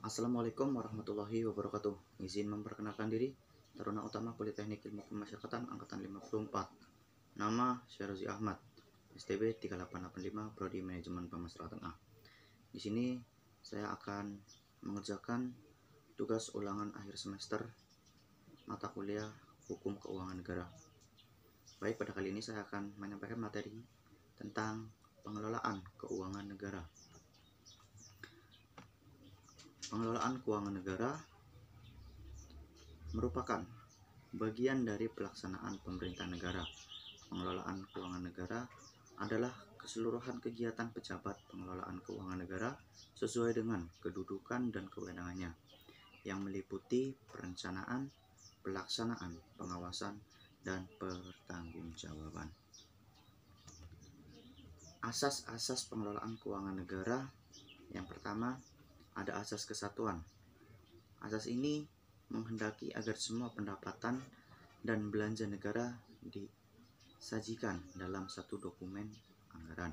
Assalamualaikum warahmatullahi wabarakatuh. Izin memperkenalkan diri, Taruna Utama Politeknik Ilmu Pemasyarakatan Angkatan 54. Nama Syahrozi Ahmad, STB 3885 Prodi Manajemen Pemasyarakatan A. Di sini saya akan mengerjakan tugas ulangan akhir semester mata kuliah Hukum Keuangan Negara. Baik, pada kali ini saya akan menyampaikan materi tentang pengelolaan keuangan negara. Pengelolaan keuangan negara merupakan bagian dari pelaksanaan pemerintah negara. Pengelolaan keuangan negara adalah keseluruhan kegiatan pejabat pengelolaan keuangan negara sesuai dengan kedudukan dan kewenangannya, yang meliputi perencanaan, pelaksanaan, pengawasan, dan pertanggungjawaban. Asas-asas pengelolaan keuangan negara. Yang pertama, ada asas kesatuan. Asas ini menghendaki agar semua pendapatan dan belanja negara disajikan dalam satu dokumen anggaran.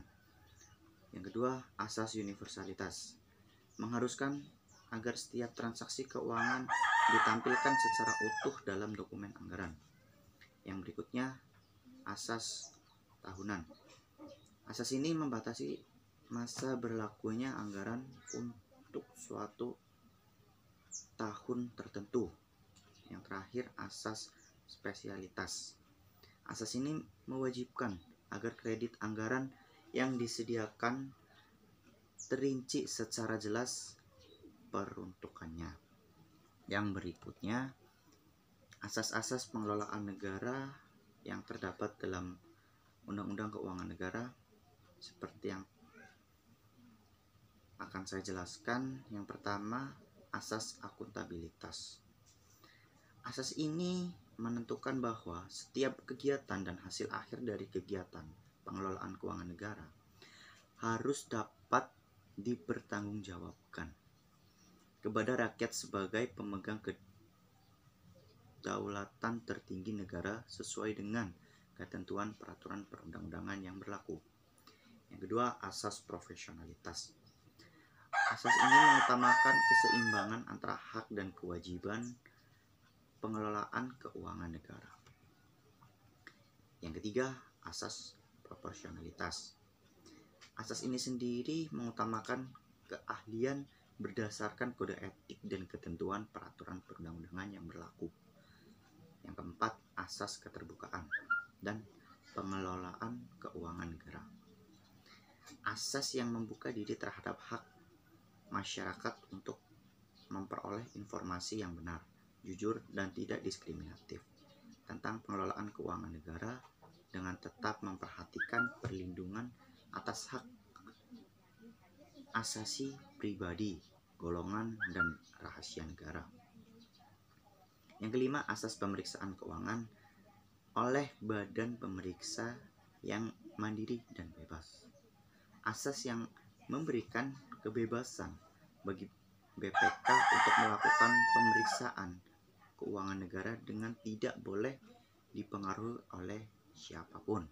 Yang kedua, asas universalitas. Mengharuskan agar setiap transaksi keuangan ditampilkan secara utuh dalam dokumen anggaran. Yang berikutnya, asas tahunan. Asas ini membatasi masa berlakunya anggaran untuk suatu tahun tertentu. Yang terakhir, asas spesialitas. Asas ini mewajibkan agar kredit anggaran yang disediakan terinci secara jelas peruntukannya. Yang berikutnya, asas-asas pengelolaan negara yang terdapat dalam Undang-Undang Keuangan Negara seperti yang akan saya jelaskan. Yang pertama, asas akuntabilitas. Asas ini menentukan bahwa setiap kegiatan dan hasil akhir dari kegiatan pengelolaan keuangan negara harus dapat dipertanggungjawabkan kepada rakyat sebagai pemegang kedaulatan tertinggi negara sesuai dengan ketentuan peraturan perundang-undangan yang berlaku. Yang kedua, asas profesionalitas. Asas ini mengutamakan keseimbangan antara hak dan kewajiban pengelolaan keuangan negara. Yang ketiga, asas proporsionalitas. Asas ini sendiri mengutamakan keahlian berdasarkan kode etik dan ketentuan peraturan perundang-undangan yang berlaku. Yang keempat, asas keterbukaan dan pengelolaan keuangan negara. Asas yang membuka diri terhadap hak masyarakat untuk memperoleh informasi yang benar, jujur, dan tidak diskriminatif tentang pengelolaan keuangan negara dengan tetap memperhatikan perlindungan atas hak asasi pribadi, golongan, dan rahasia negara. Yang kelima, asas pemeriksaan keuangan oleh badan pemeriksa yang mandiri dan bebas. Asas yang memberikan kebebasan bagi BPK untuk melakukan pemeriksaan keuangan negara dengan tidak boleh dipengaruhi oleh siapapun.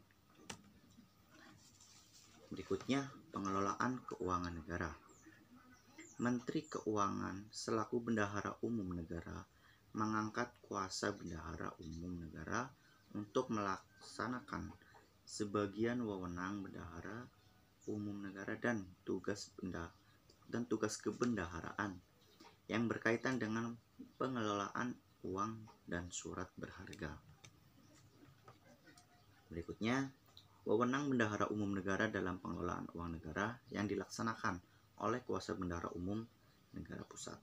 Berikutnya, pengelolaan keuangan negara. Menteri Keuangan selaku Bendahara Umum Negara mengangkat kuasa Bendahara Umum Negara untuk melaksanakan sebagian wewenang Bendahara Umum Negara dan tugas kebendaharaan yang berkaitan dengan pengelolaan uang dan surat berharga. Berikutnya, wewenang Bendahara Umum Negara dalam pengelolaan uang negara yang dilaksanakan oleh kuasa Bendahara Umum Negara Pusat.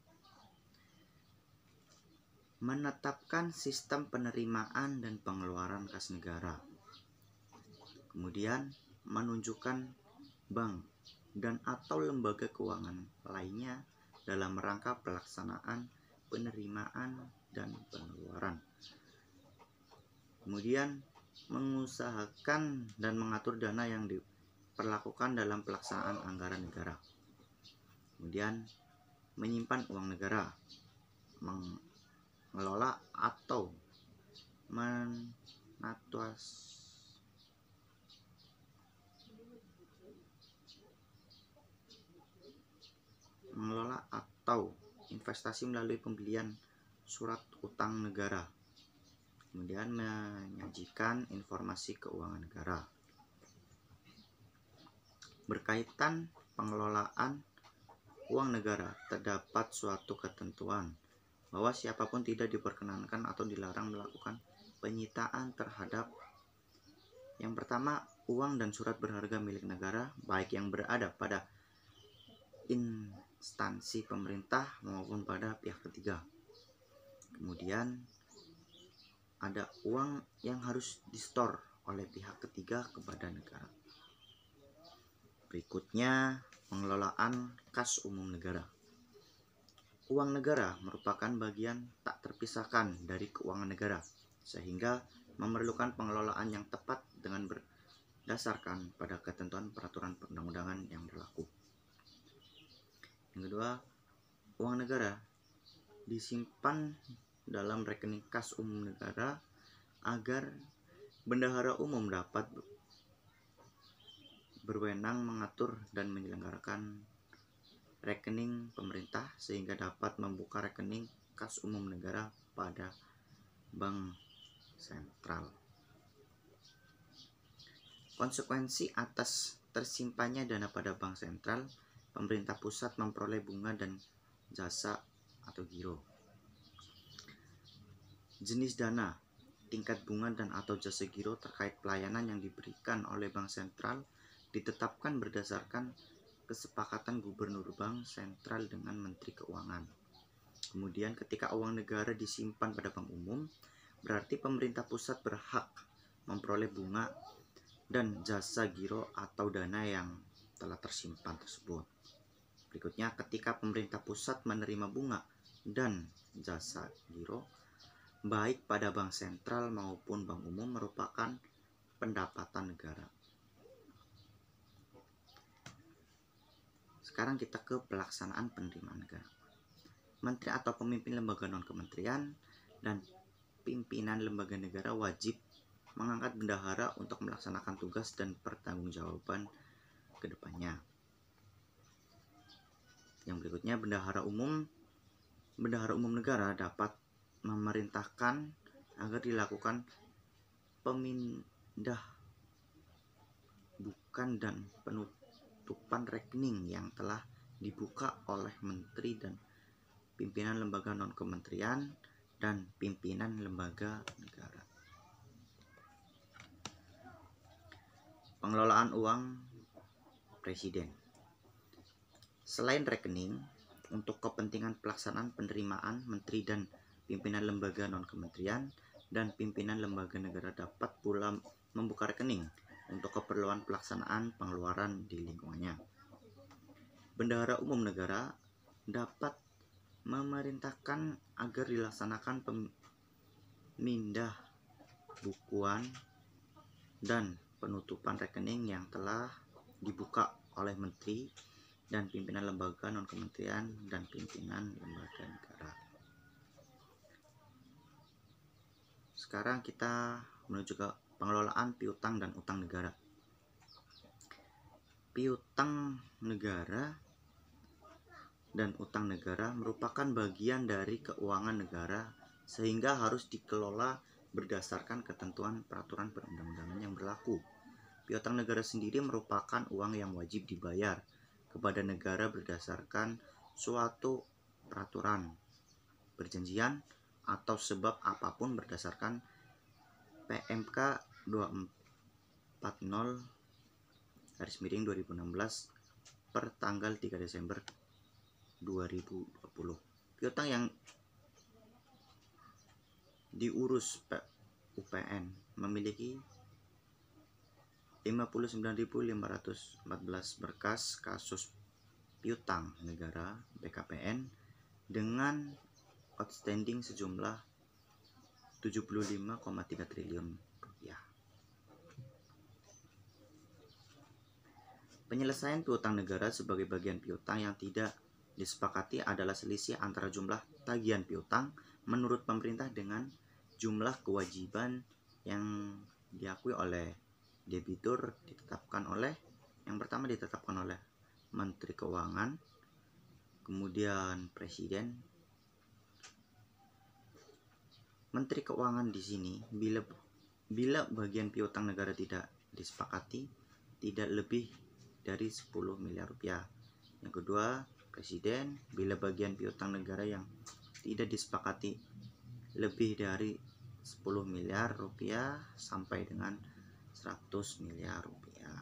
Menetapkan sistem penerimaan dan pengeluaran kas negara. Kemudian, menunjukkan bank dan atau lembaga keuangan lainnya dalam rangka pelaksanaan penerimaan dan pengeluaran. Kemudian, mengusahakan dan mengatur dana yang diperlakukan dalam pelaksanaan anggaran negara. Kemudian, menyimpan uang negara, mengelola atau investasi melalui pembelian surat utang negara. Kemudian menyajikan informasi keuangan negara. Berkaitan pengelolaan uang negara, terdapat suatu ketentuan bahwa siapapun tidak diperkenankan atau dilarang melakukan penyitaan terhadap yang pertama, uang dan surat berharga milik negara, baik yang berada pada instansi pemerintah maupun pada pihak ketiga. Kemudian ada uang yang harus disetor oleh pihak ketiga kepada negara. Berikutnya, pengelolaan kas umum negara. Uang negara merupakan bagian tak terpisahkan dari keuangan negara, sehingga memerlukan pengelolaan yang tepat dengan berdasarkan pada ketentuan peraturan perundang-undangan yang berlaku. Yang kedua, uang negara disimpan dalam rekening kas umum negara agar bendahara umum dapat berwenang mengatur dan menyelenggarakan rekening pemerintah sehingga dapat membuka rekening kas umum negara pada bank sentral. Konsekuensi atas tersimpannya dana pada bank sentral, pemerintah pusat memperoleh bunga dan jasa atau giro. Jenis dana, tingkat bunga dan atau jasa giro terkait pelayanan yang diberikan oleh bank sentral ditetapkan berdasarkan kesepakatan gubernur bank sentral dengan Menteri Keuangan. Kemudian ketika uang negara disimpan pada bank umum, berarti pemerintah pusat berhak memperoleh bunga dan jasa giro atau dana yang telah tersimpan tersebut. Berikutnya, ketika pemerintah pusat menerima bunga dan jasa giro, baik pada bank sentral maupun bank umum merupakan pendapatan negara. Sekarang kita ke pelaksanaan penerimaan negara. Menteri atau pemimpin lembaga non-kementerian dan pimpinan lembaga negara wajib mengangkat bendahara untuk melaksanakan tugas dan pertanggungjawaban ke depannya. Yang berikutnya, bendahara umum negara dapat memerintahkan agar dilakukan pemindah bukan dan penutupan rekening yang telah dibuka oleh menteri dan pimpinan lembaga non-kementerian dan pimpinan lembaga negara. Pengelolaan uang presiden. Selain rekening, untuk kepentingan pelaksanaan penerimaan menteri dan pimpinan lembaga non-kementerian dan pimpinan lembaga negara dapat pula membuka rekening untuk keperluan pelaksanaan pengeluaran di lingkungannya. Bendahara umum negara dapat memerintahkan agar dilaksanakan pemindah bukuan dan penutupan rekening yang telah dibuka oleh menteri dan pimpinan lembaga non-kementerian dan pimpinan lembaga negara. Sekarang kita menuju ke pengelolaan piutang dan utang negara. Piutang negara dan utang negara merupakan bagian dari keuangan negara sehingga harus dikelola berdasarkan ketentuan peraturan perundang-undangan yang berlaku. Piutang negara sendiri merupakan uang yang wajib dibayar kepada negara berdasarkan suatu peraturan, perjanjian, atau sebab apapun berdasarkan PMK 240/2016 per tanggal 3 Desember 2020. Piutang yang diurus UPN memiliki 59.514 berkas kasus piutang negara BKPN dengan outstanding sejumlah 75,3 triliun rupiah. Penyelesaian piutang negara sebagai bagian piutang yang tidak disepakati adalah selisih antara jumlah tagihan piutang menurut pemerintah dengan jumlah kewajiban yang diakui oleh debitur ditetapkan oleh Menteri Keuangan, kemudian presiden, menteri keuangan di sini bila bagian piutang negara tidak disepakati tidak lebih dari 10 miliar rupiah. Yang kedua, presiden bila bagian piutang negara yang tidak disepakati lebih dari 10 miliar rupiah sampai dengan 100 miliar rupiah.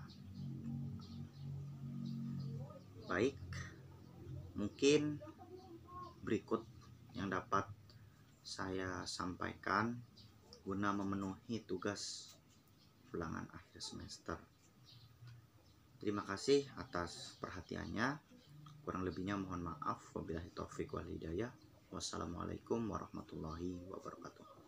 Baik, mungkin berikut yang dapat saya sampaikan guna memenuhi tugas ulangan akhir semester. Terima kasih atas perhatiannya. Kurang lebihnya mohon maaf. Wabillahi taufik wal hidayah. Wassalamualaikum warahmatullahi wabarakatuh.